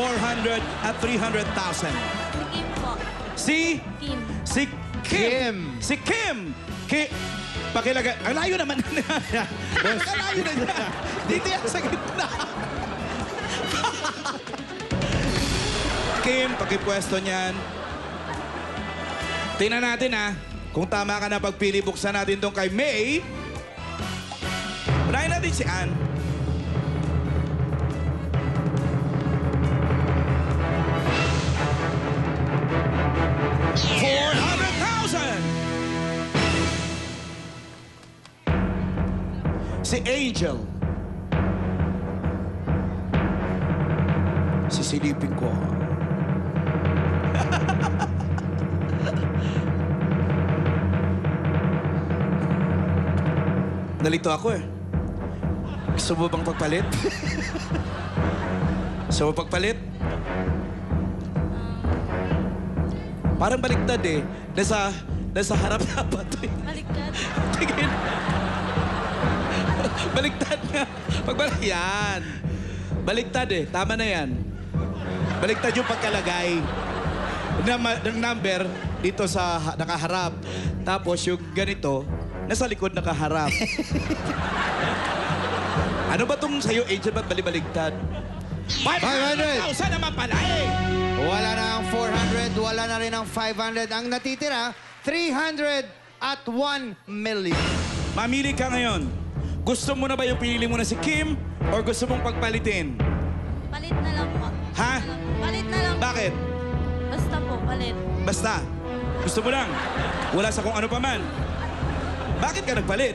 400 at 300,000. Kim po. Si? Kim. Si Kim. Si Kim. Pakilagay. Ang layo naman na niya. Ang layo na niya. Dito yan sa gitna. Kim, pakipwesto niyan. Tingnan natin ha. Kung tama ka na pagpili, buksan natin tong kay May. Unahin natin si Ann. Si Angel. Sisilipin ko. Nalito ako eh. Gusto mo bang pagpalit? Gusto mo pagpalit? Parang baliktad eh. Nasa harap dapat eh. Baliktad. Tingin. Baliktad nga. Pagbalik. Yan. Baliktad eh. Tama na yan. Baliktad yung pagkalagay ng number dito sa nakaharap. Tapos yung ganito, nasa likod nakaharap. Ano ba itong sa'yo, Angel? Ba't balibaligtad? 500,000 naman pala eh! Wala na ang 400, wala na rin ang 500. Ang natitira, 300 at 1 million. Mamili ka ngayon. Gusto mo na ba yung pinili mo na si Kim or gusto mong pagpalitin? Palit na lang po. Ha? Palit na lang. Bakit? Basta po, palit. Basta. Gusto mo lang. Wala sa kung ano pa man. Bakit ka nagpalit?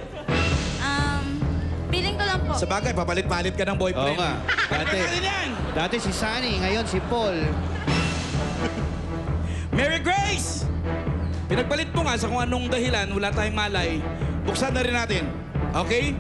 Feeling ko lang po. Sa bagay, papalit-palit ka ng boyfriend. Oo nga. Dati. Dati si Sunny, ngayon si Paul. Mary Grace! Pinagpalit mo nga sa kung anong dahilan, wala tayong malay. Buksan na rin natin. Okay?